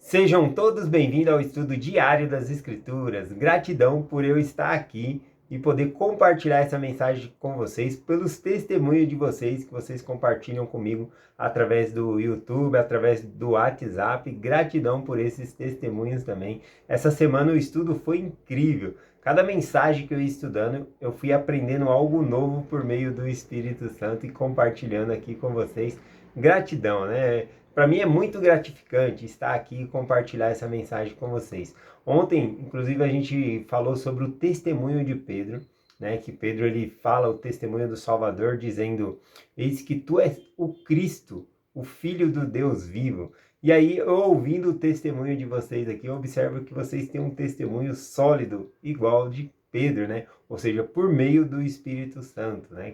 Sejam todos bem-vindos ao estudo diário das Escrituras. Gratidão por eu estar aqui e poder compartilhar essa mensagem com vocês, pelos testemunhos de vocês que vocês compartilham comigo através do YouTube, através do WhatsApp. Gratidão por esses testemunhos também. Essa semana o estudo foi incrível. Cada mensagem que eu ia estudando, eu fui aprendendo algo novo por meio do Espírito Santo e compartilhando aqui com vocês. Gratidão, né? Para mim é muito gratificante estar aqui e compartilhar essa mensagem com vocês. Ontem, inclusive, a gente falou sobre o testemunho de Pedro, né? Que Pedro ele fala o testemunho do Salvador, dizendo: Eis que tu és o Cristo, o Filho do Deus vivo. E aí, eu ouvindo o testemunho de vocês aqui, eu observo que vocês têm um testemunho sólido, igual de Pedro, né? Ou seja, por meio do Espírito Santo, né?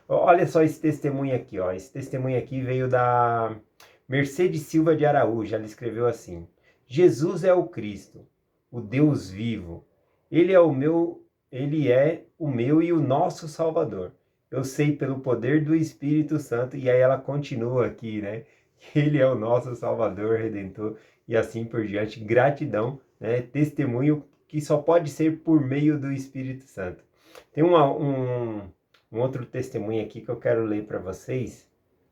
Olha só esse testemunho aqui, ó. Esse testemunho aqui veio da Mercedes Silva de Araújo. Ela escreveu assim: Jesus é o Cristo, o Deus vivo. Ele é o meu e o nosso Salvador. Eu sei pelo poder do Espírito Santo. E aí ela continua aqui, né? Ele é o nosso Salvador, Redentor, e assim por diante. Gratidão, né? Testemunho que só pode ser por meio do Espírito Santo. Tem um outro testemunho aqui que eu quero ler para vocês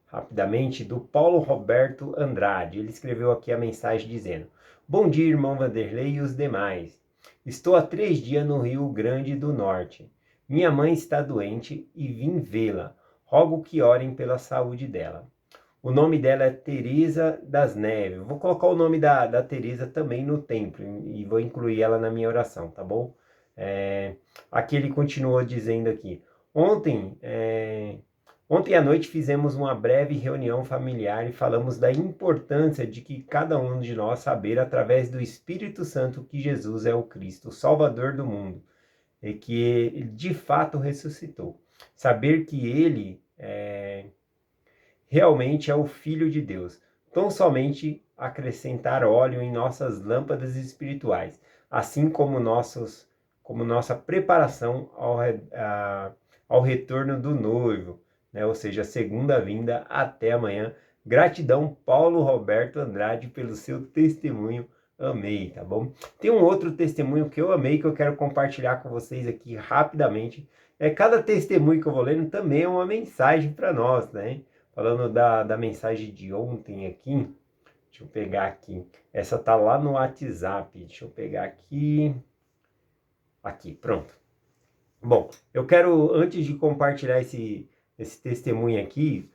rapidamente, do Paulo Roberto Andrade. Ele escreveu aqui a mensagem dizendo: Bom dia, irmão Vanderlei e os demais. Estou há 3 dias no Rio Grande do Norte. Minha mãe está doente e vim vê-la. Rogo que orem pela saúde dela. O nome dela é Teresa das Neves. Vou colocar o nome da Teresa também no templo e vou incluir ela na minha oração, tá bom? Aqui ele continuou dizendo aqui: Ontem, Ontem à noite fizemos uma breve reunião familiar e falamos da importância de que cada um de nós saber através do Espírito Santo que Jesus é o Cristo, o Salvador do mundo, e que ele de fato ressuscitou. Saber que ele realmente é o Filho de Deus. Tão somente acrescentar óleo em nossas lâmpadas espirituais, assim como nossa preparação ao retorno do noivo, né? Ou seja, a segunda vinda. Até amanhã. Gratidão, Paulo Roberto Andrade, pelo seu testemunho. Amei, tá bom? Tem um outro testemunho que eu amei, que eu quero compartilhar com vocês aqui rapidamente. Cada testemunho que eu vou lendo também é uma mensagem para nós, né? Falando da mensagem de ontem aqui, deixa eu pegar aqui. Essa tá lá no WhatsApp, deixa eu pegar aqui. Aqui, pronto. Bom, eu quero, antes de compartilhar esse testemunho aqui,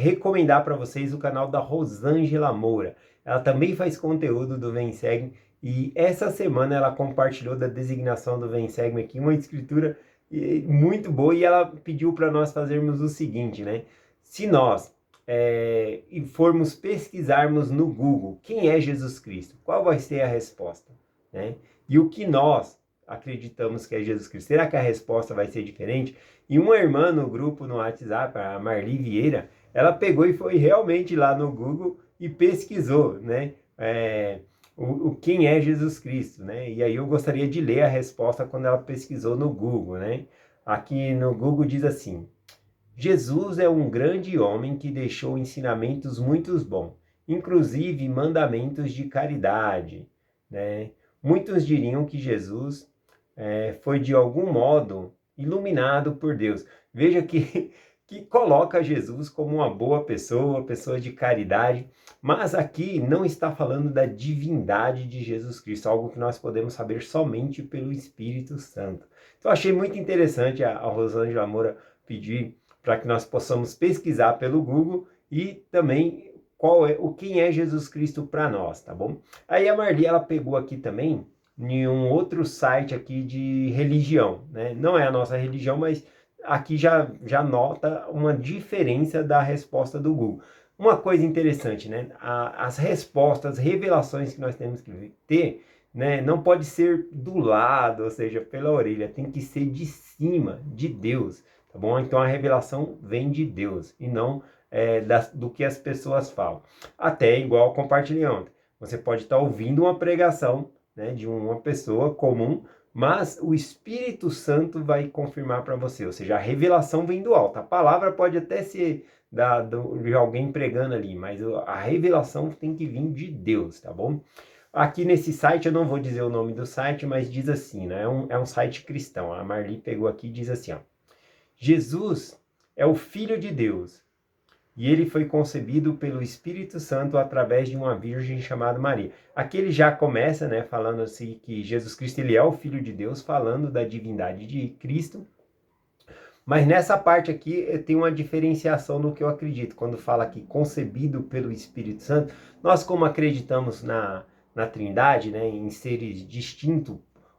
recomendar para vocês o canal da Rosângela Moura. Ela também faz conteúdo do Vem Segue, e essa semana ela compartilhou da designação do Vem Segue aqui, uma escritura muito boa, e ela pediu para nós fazermos o seguinte, né? Se nós formos pesquisarmos no Google quem é Jesus Cristo, qual vai ser a resposta, né? E o que nós acreditamos que é Jesus Cristo, será que a resposta vai ser diferente? E uma irmã no grupo no WhatsApp, a Marli Vieira, ela pegou e foi realmente lá no Google e pesquisou, né? Quem é Jesus Cristo, né? E aí eu gostaria de ler a resposta quando ela pesquisou no Google, né? Aqui no Google diz assim: Jesus é um grande homem que deixou ensinamentos muito bons, inclusive mandamentos de caridade, né? Muitos diriam que Jesus foi de algum modo iluminado por Deus. Veja que coloca Jesus como uma boa pessoa de caridade, mas aqui não está falando da divindade de Jesus Cristo, algo que nós podemos saber somente pelo Espírito Santo. Então achei muito interessante a Rosângela Moura pedir para que nós possamos pesquisar pelo Google e também quem é Jesus Cristo para nós, tá bom? Aí a Marli, ela pegou aqui também em um outro site aqui de religião, né? Não é a nossa religião, mas aqui já nota uma diferença da resposta do Google. Uma coisa interessante, né? As respostas, revelações que nós temos que ter, né? Não pode ser do lado, ou seja, pela orelha, tem que ser de cima, de Deus, tá bom? Então a revelação vem de Deus e não do que as pessoas falam. Até igual compartilhei ontem. Você pode estar ouvindo uma pregação, né, de uma pessoa comum, mas o Espírito Santo vai confirmar para você, ou seja, a revelação vem do alto. A palavra pode até ser de alguém pregando ali, mas a revelação tem que vir de Deus, tá bom? Aqui nesse site, eu não vou dizer o nome do site, mas diz assim, né? É um site cristão. A Marli pegou aqui e diz assim, ó. Jesus é o Filho de Deus e ele foi concebido pelo Espírito Santo através de uma virgem chamada Maria. Aqui ele já começa, né, falando assim que Jesus Cristo ele é o Filho de Deus, falando da divindade de Cristo. Mas nessa parte aqui tem uma diferenciação do que eu acredito. Quando fala aqui concebido pelo Espírito Santo, nós como acreditamos na Trindade, né, em seres distintos,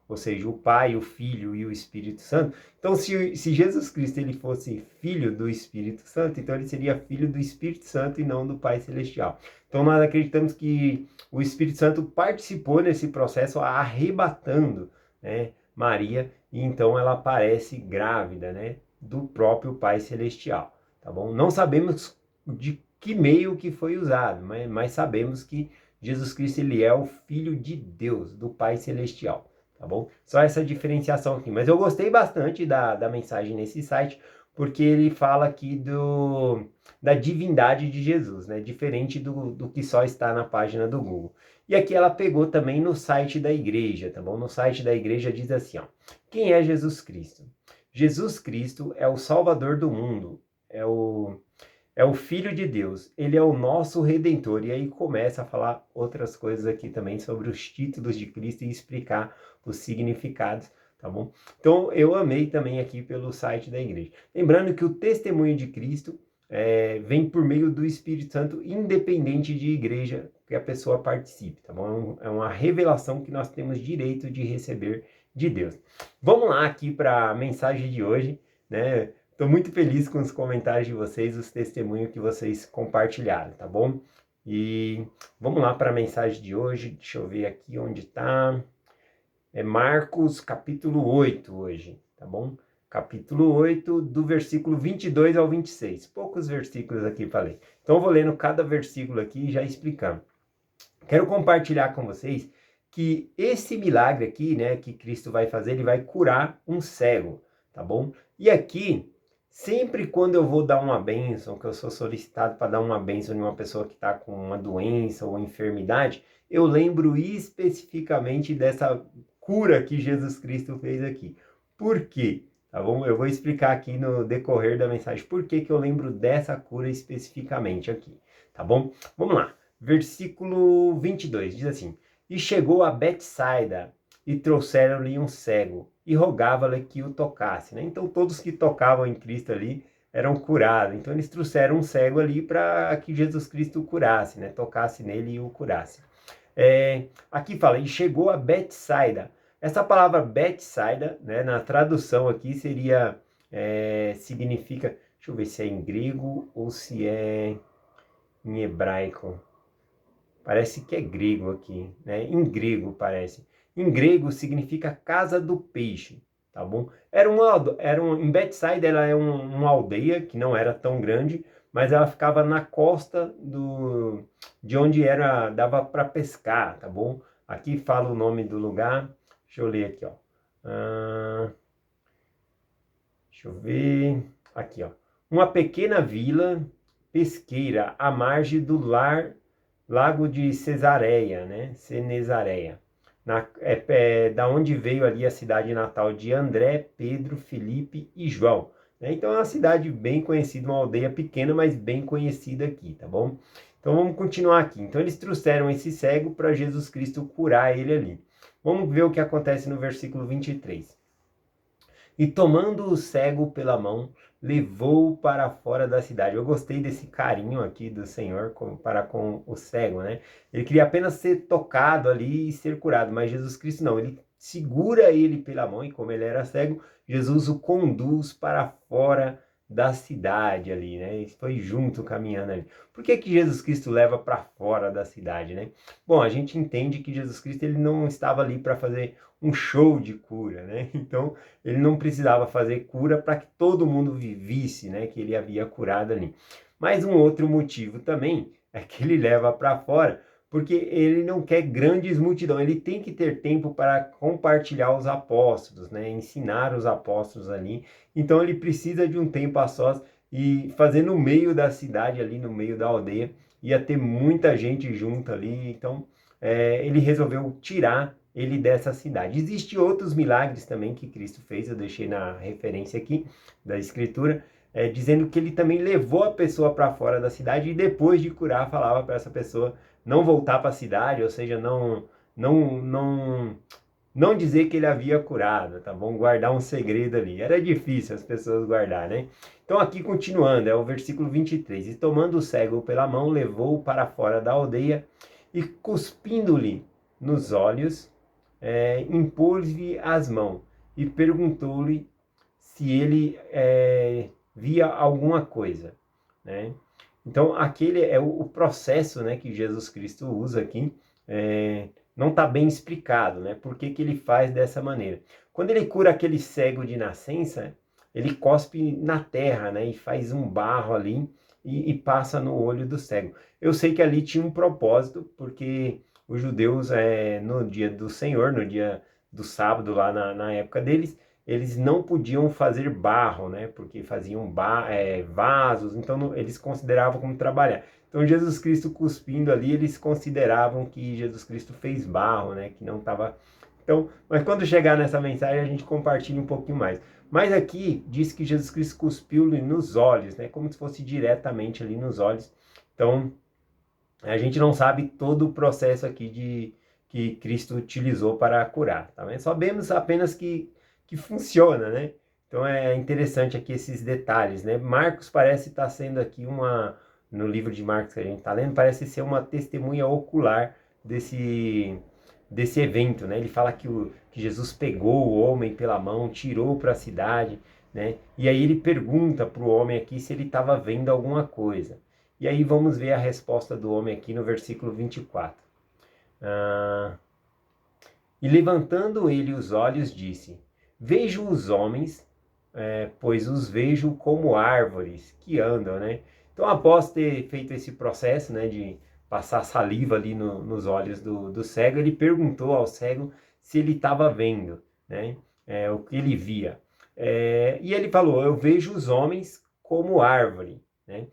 ou seja, o Pai, o Filho e o Espírito Santo. Então, se Jesus Cristo ele fosse filho do Espírito Santo, então ele seria filho do Espírito Santo e não do Pai Celestial. Então, nós acreditamos que o Espírito Santo participou nesse processo arrebatando, né, Maria, e então ela aparece grávida, né, do próprio Pai Celestial, tá bom? Não sabemos de que meio que foi usado, mas sabemos que Jesus Cristo ele é o Filho de Deus, do Pai Celestial, tá bom? Só essa diferenciação aqui. Mas eu gostei bastante da mensagem nesse site, porque ele fala aqui da divindade de Jesus, né? Diferente do que só está na página do Google. E aqui ela pegou também no site da igreja, tá bom? No site da igreja diz assim, ó. Quem é Jesus Cristo? Jesus Cristo é o Salvador do mundo, é o Filho de Deus, ele é o nosso Redentor. E aí começa a falar outras coisas aqui também sobre os títulos de Cristo e explicar os significados, tá bom? Então eu amei também aqui pelo site da igreja. Lembrando que o testemunho de Cristo vem por meio do Espírito Santo, independente de igreja que a pessoa participe, tá bom? É uma revelação que nós temos direito de receber de Deus. Vamos lá aqui para a mensagem de hoje, né? Estou muito feliz com os comentários de vocês, os testemunhos que vocês compartilharam, tá bom? E vamos lá para a mensagem de hoje. Deixa eu ver aqui onde está. É Marcos capítulo 8 hoje, tá bom? Capítulo 8, do versículo 22 ao 26. Poucos versículos aqui para ler. Então eu vou lendo cada versículo aqui e já explicando. Quero compartilhar com vocês que esse milagre aqui, né, que Cristo vai fazer, ele vai curar um cego, tá bom? E aqui, sempre quando eu vou dar uma bênção, que eu sou solicitado para dar uma bênção em uma pessoa que está com uma doença ou enfermidade, eu lembro especificamente dessa cura que Jesus Cristo fez aqui. Por quê? Tá bom? Eu vou explicar aqui no decorrer da mensagem por que eu lembro dessa cura especificamente aqui, tá bom? Vamos lá. Versículo 22 diz assim: E chegou a Betsaida, e trouxeram-lhe um cego, e rogava-lhe que o tocasse, né? Então todos que tocavam em Cristo ali eram curados. Então eles trouxeram um cego ali para que Jesus Cristo o curasse, né? Tocasse nele e o curasse. Aqui fala, e chegou a Betsaida. Essa palavra Betsaida, né, na tradução aqui seria, significa, deixa eu ver se é em grego ou se é em hebraico. Parece que é grego aqui, né? Em grego parece. Em grego significa casa do peixe, tá bom? Em Betsaida ela é uma aldeia que não era tão grande, mas ela ficava na costa de onde dava para pescar, tá bom? Aqui fala o nome do lugar. Deixa eu ler aqui, ó. Deixa eu ver. Aqui, ó. Uma pequena vila pesqueira à margem do Lago de Cesareia, né? Cenesareia. Da onde veio ali a cidade natal de André, Pedro, Felipe e João. Né? Então é uma cidade bem conhecida, uma aldeia pequena, mas bem conhecida aqui, tá bom? Então vamos continuar aqui. Então eles trouxeram esse cego para Jesus Cristo curar ele ali. Vamos ver o que acontece no versículo 23. E tomando o cego pela mão, levou-o para fora da cidade. Eu gostei desse carinho aqui do Senhor para com o cego, né? Ele queria apenas ser tocado ali e ser curado, mas Jesus Cristo não. Ele segura ele pela mão e como ele era cego, Jesus o conduz para fora da cidade ali, né? Ele foi junto caminhando ali. Por que Jesus Cristo leva para fora da cidade, né? Bom, a gente entende que Jesus Cristo ele não estava ali para fazer um show de cura, né? Então, ele não precisava fazer cura para que todo mundo visse, né, que ele havia curado ali. Mas um outro motivo também é que ele leva para fora, porque ele não quer grandes multidões, ele tem que ter tempo para compartilhar os apóstolos, né, ensinar os apóstolos ali. Então ele precisa de um tempo a sós e fazer no meio da cidade, ali no meio da aldeia. Ia ter muita gente junto ali, então ele resolveu tirar ele dessa cidade. Existem outros milagres também que Cristo fez, eu deixei na referência aqui da Escritura, dizendo que ele também levou a pessoa para fora da cidade e depois de curar falava para essa pessoa não voltar para a cidade, ou seja, não dizer que ele havia curado, tá bom? Guardar um segredo ali. Era difícil as pessoas guardar, né? Então aqui continuando, é o versículo 23. E tomando o cego pela mão, levou-o para fora da aldeia e cuspindo-lhe nos olhos, impôs-lhe as mãos e perguntou-lhe se ele via alguma coisa, né? Então aquele é o processo, né, que Jesus Cristo usa aqui, não está bem explicado, né? Por que ele faz dessa maneira? Quando ele cura aquele cego de nascença, ele cospe na terra, né? E faz um barro ali e passa no olho do cego. Eu sei que ali tinha um propósito, porque os judeus, no dia do Senhor, no dia do sábado, lá na época deles, eles não podiam fazer barro, né? Porque faziam vasos, então eles consideravam como trabalhar. Então Jesus Cristo cuspindo ali, eles consideravam que Jesus Cristo fez barro, né? Que não estava... Então, mas quando chegar nessa mensagem a gente compartilha um pouquinho mais. Mas aqui diz que Jesus Cristo cuspiu-lhe nos olhos, né? Como se fosse diretamente ali nos olhos. Então, a gente não sabe todo o processo aqui que Cristo utilizou para curar, tá vendo? Sabemos apenas que funciona, né? Então é interessante aqui esses detalhes, né? Marcos parece estar sendo aqui no livro de Marcos que a gente está lendo, parece ser uma testemunha ocular desse evento, né? Ele fala que Jesus pegou o homem pela mão, tirou para a cidade, né? E aí ele pergunta para o homem aqui se ele estava vendo alguma coisa. E aí vamos ver a resposta do homem aqui no versículo 24. E levantando ele os olhos, disse: Vejo os homens, pois os vejo como árvores que andam, né? Então, após ter feito esse processo, né, de passar saliva ali nos olhos do cego, ele perguntou ao cego se ele estava vendo, né, o que ele via. E ele falou: eu vejo os homens como árvore, né?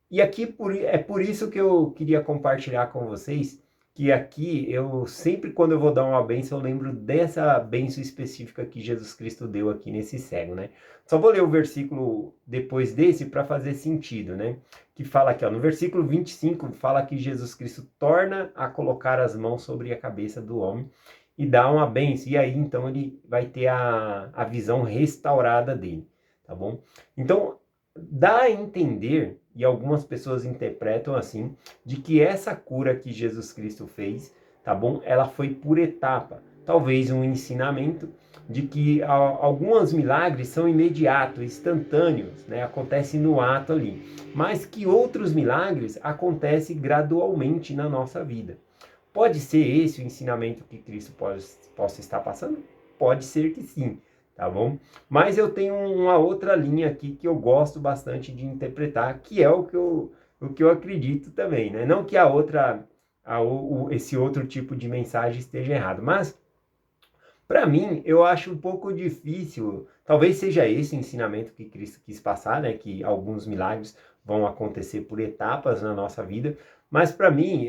E aqui é por isso que eu queria compartilhar com vocês, que aqui eu sempre quando eu vou dar uma bênção, eu lembro dessa bênção específica que Jesus Cristo deu aqui nesse cego, né? Só vou ler o versículo depois desse para fazer sentido, né? Que fala aqui, ó, no versículo 25, fala que Jesus Cristo torna a colocar as mãos sobre a cabeça do homem e dá uma bênção. E aí, então, ele vai ter a visão restaurada dele, tá bom? Então, dá a entender, e algumas pessoas interpretam assim, de que essa cura que Jesus Cristo fez, tá bom? Ela foi por etapa. Talvez um ensinamento de que alguns milagres são imediatos, instantâneos, né? Acontecem no ato ali. Mas que outros milagres acontecem gradualmente na nossa vida. Pode ser esse o ensinamento que Cristo possa estar passando? Pode ser que sim. Tá bom? Mas eu tenho uma outra linha aqui que eu gosto bastante de interpretar, que é o que eu acredito também, né? Não que esse outro tipo de mensagem esteja errado, mas para mim eu acho um pouco difícil, talvez seja esse o ensinamento que Cristo quis passar, né? Que alguns milagres vão acontecer por etapas na nossa vida, mas para mim,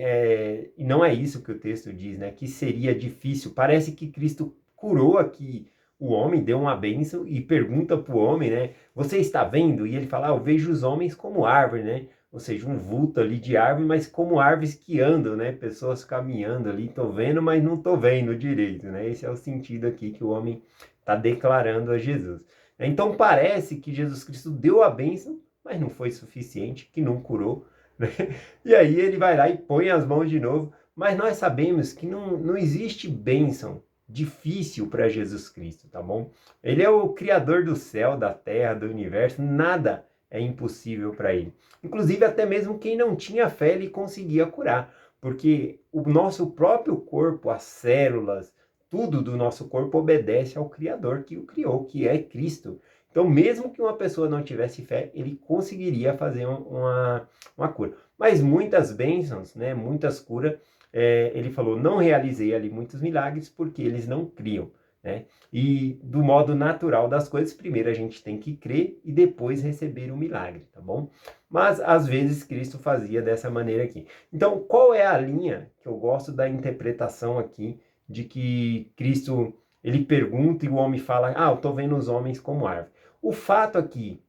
e não é isso que o texto diz, né? Que seria difícil, parece que Cristo curou aqui o homem, deu uma bênção e pergunta para o homem, né? Você está vendo? E ele fala, eu vejo os homens como árvore, né? Ou seja, um vulto ali de árvore, mas como árvores que andam, né? Pessoas caminhando ali, tô vendo, mas não tô vendo direito, né? Esse é o sentido aqui que o homem está declarando a Jesus. Então parece que Jesus Cristo deu a bênção, mas não foi suficiente, que não curou, né? E aí ele vai lá e põe as mãos de novo, mas nós sabemos que não existe bênção difícil para Jesus Cristo, tá bom? Ele é o criador do céu, da terra, do universo, nada é impossível para ele. Inclusive até mesmo quem não tinha fé ele conseguia curar, porque o nosso próprio corpo, as células, tudo do nosso corpo obedece ao Criador que o criou, que é Cristo. Então mesmo que uma pessoa não tivesse fé, ele conseguiria fazer uma cura. Mas muitas bênçãos, né, muitas curas, ele falou, não realizei ali muitos milagres porque eles não criam. né? E do modo natural das coisas, primeiro a gente tem que crer e depois receber o milagre, tá bom? Mas às vezes Cristo fazia dessa maneira aqui. Então, qual é a linha que eu gosto da interpretação aqui de que Cristo, ele pergunta e o homem fala: "Ah, eu tô vendo os homens como árvore". O fato aqui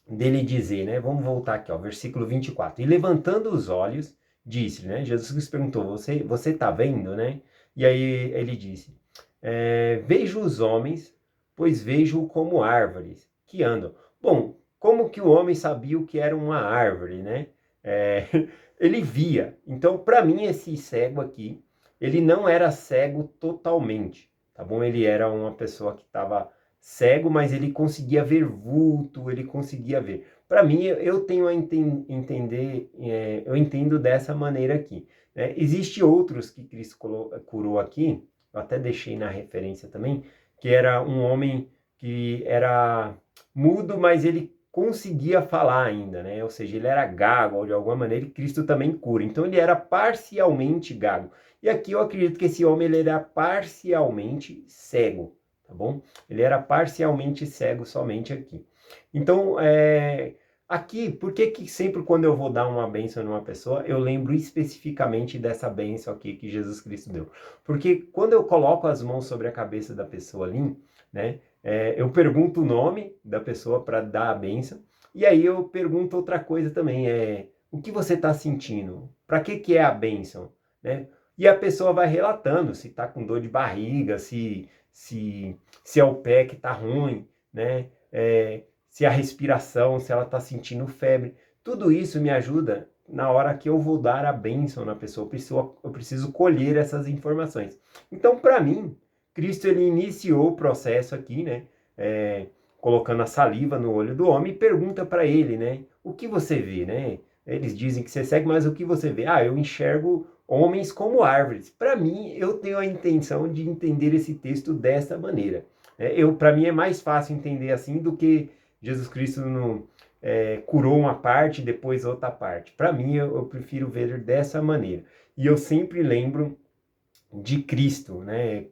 dele dizer, né? Vamos voltar aqui, ó, versículo 24. E levantando os olhos, disse, né? Jesus Cristo perguntou: você tá vendo, né? E aí ele disse: vejo os homens, pois vejo como árvores que andam. Bom, como que o homem sabia o que era uma árvore, né? É, ele via. Então, para mim, esse cego aqui, ele não era cego totalmente, tá bom? Ele era uma pessoa que estava cego, mas ele conseguia ver vulto, ele conseguia ver. Para mim, eu tenho a entender, eu entendo dessa maneira aqui, né? Existem outros que Cristo curou aqui, eu até deixei na referência também, que era um homem que era mudo, mas ele conseguia falar ainda, né? Ou seja, ele era gago, ou de alguma maneira, e Cristo também cura. Então ele era parcialmente gago. E aqui eu acredito que esse homem ele era parcialmente cego, tá bom? Ele era parcialmente cego somente aqui. Então, aqui, por que que sempre quando eu vou dar uma bênção numa pessoa, eu lembro especificamente dessa bênção aqui que Jesus Cristo deu? Porque quando eu coloco as mãos sobre a cabeça da pessoa ali, né, eu pergunto o nome da pessoa para dar a bênção, e aí eu pergunto outra coisa também, o que você está sentindo? Para que é a bênção? Né? E a pessoa vai relatando se está com dor de barriga, se é o pé que está ruim, né? Se a respiração, se ela está sentindo febre. Tudo isso me ajuda na hora que eu vou dar a bênção na pessoa. Eu preciso colher essas informações. Então, para mim, Cristo ele iniciou o processo aqui, né? Colocando a saliva no olho do homem e pergunta para ele, né? O que você vê, né? Eles dizem que você segue, mas o que você vê? Ah, eu enxergo homens como árvores. Para mim, eu tenho a intenção de entender esse texto dessa maneira. Para mim é mais fácil entender assim do que Jesus Cristo curou uma parte e depois outra parte. Para mim, eu prefiro ver dessa maneira. E eu sempre lembro de Cristo, né?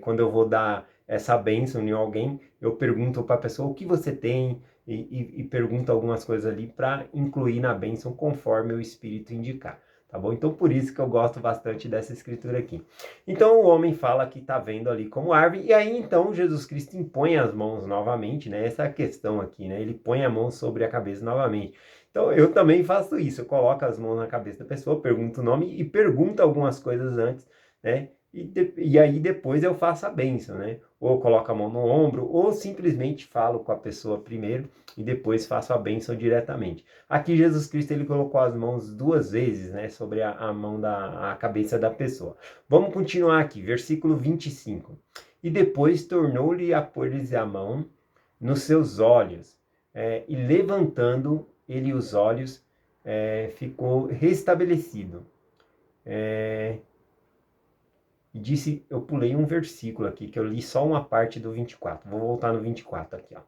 Quando eu vou dar essa bênção em alguém, eu pergunto para a pessoa o que você tem e pergunto algumas coisas ali para incluir na bênção conforme o Espírito indicar. Tá bom? Então, por isso que eu gosto bastante dessa escritura aqui. Então, o homem fala que está vendo ali como árvore, e aí, então, Jesus Cristo impõe as mãos novamente, né? Essa é a questão aqui, né? Ele põe a mão sobre a cabeça novamente. Então, eu também faço isso. Eu coloco as mãos na cabeça da pessoa, pergunto o nome e pergunto algumas coisas antes, né? E aí depois eu faço a bênção, né? Ou coloco a mão no ombro, ou simplesmente falo com a pessoa primeiro e depois faço a bênção diretamente. Aqui Jesus Cristo ele colocou as mãos duas vezes, né? Sobre a mão a cabeça da pessoa. Vamos continuar aqui, versículo 25. E depois tornou-lhe a pôr-lhes a mão nos seus olhos, e levantando ele os olhos, ficou restabelecido. E disse, eu pulei um versículo aqui, que eu li só uma parte do 24. Vou voltar no 24 aqui, ó.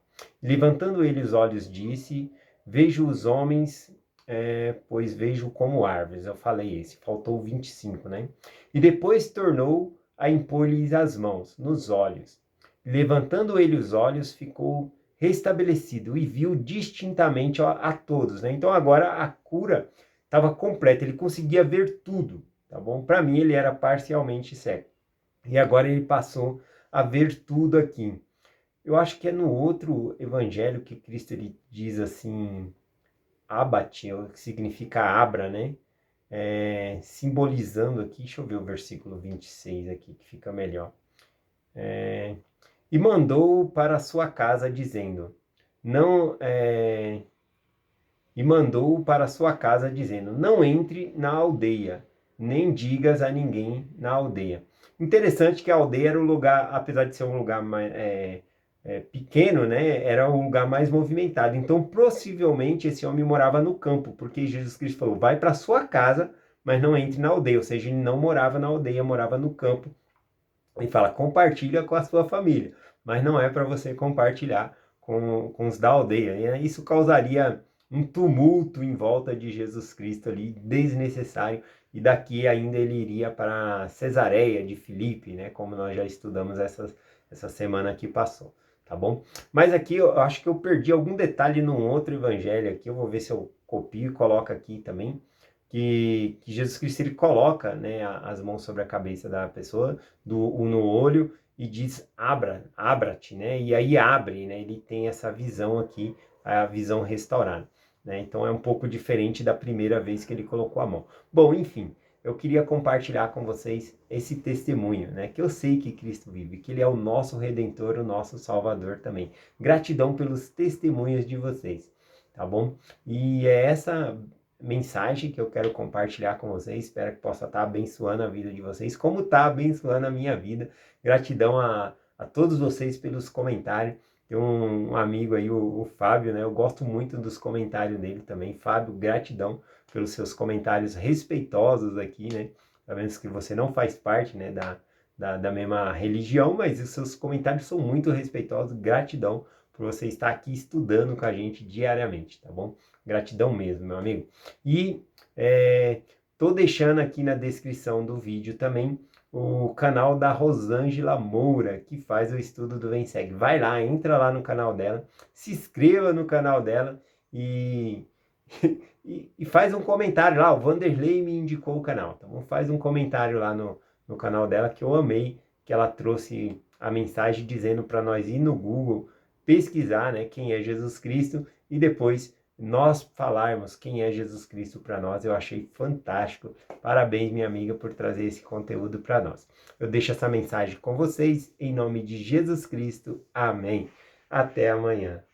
Levantando ele os olhos, disse, vejo os homens, pois vejo como árvores. Eu falei esse, faltou o 25, né? E depois tornou a impor-lhes as mãos, nos olhos. Levantando ele os olhos, ficou restabelecido e viu distintamente a todos, né? Então agora a cura estava completa, ele conseguia ver tudo. Tá bom? Para mim ele era parcialmente cego. E agora ele passou a ver tudo aqui. Eu acho que é no outro evangelho que Cristo ele diz assim, abate, que significa abra, né? Simbolizando aqui, deixa eu ver o versículo 26 aqui, que fica melhor. E mandou para a sua casa, dizendo, não, e mandou para a sua casa, dizendo, não entre na aldeia, nem digas a ninguém na aldeia. Interessante que a aldeia era o lugar, apesar de ser um lugar mais, pequeno, né, era o lugar mais movimentado. Então, possivelmente, esse homem morava no campo, porque Jesus Cristo falou, vai para sua casa, mas não entre na aldeia. Ou seja, ele não morava na aldeia, morava no campo. Ele fala, compartilha com a sua família, mas não é para você compartilhar com os da aldeia. E isso causaria um tumulto em volta de Jesus Cristo ali, desnecessário, e daqui ainda ele iria para Cesareia de Filipe, né, como nós já estudamos essa semana que passou, tá bom? Mas aqui eu acho que eu perdi algum detalhe num outro evangelho aqui, eu vou ver se eu copio e coloco aqui também, que Jesus Cristo ele coloca, né, as mãos sobre a cabeça da pessoa, no olho, e diz, abra-te, né, e aí abre, né, ele tem essa visão aqui, a visão restaurada, né, então é um pouco diferente da primeira vez que ele colocou a mão. Bom, enfim, eu queria compartilhar com vocês esse testemunho, né, que eu sei que Cristo vive, que ele é o nosso Redentor, o nosso Salvador também. Gratidão pelos testemunhos de vocês, tá bom? E é essa mensagem que eu quero compartilhar com vocês, espero que possa estar abençoando a vida de vocês, como está abençoando a minha vida. Gratidão a todos vocês pelos comentários. Tem um amigo aí, o Fábio, né? Eu gosto muito dos comentários dele também. Fábio, gratidão pelos seus comentários respeitosos aqui, né? Sabemos que você não faz parte, né, da mesma religião, mas os seus comentários são muito respeitosos. Gratidão por você estar aqui estudando com a gente diariamente, tá bom? Gratidão mesmo, meu amigo. E tô deixando aqui na descrição do vídeo também o canal da Rosângela Moura, que faz o estudo do Vem Segue. Vai lá, entra lá no canal dela, se inscreva no canal dela e, e faz um comentário lá. O Vanderlei me indicou o canal, então faz um comentário lá no canal dela, que eu amei, que ela trouxe a mensagem dizendo para nós ir no Google pesquisar, né, quem é Jesus Cristo e depois nós falarmos quem é Jesus Cristo para nós. Eu achei fantástico. Parabéns, minha amiga, por trazer esse conteúdo para nós. Eu deixo essa mensagem com vocês em nome de Jesus Cristo. Amém. Até amanhã.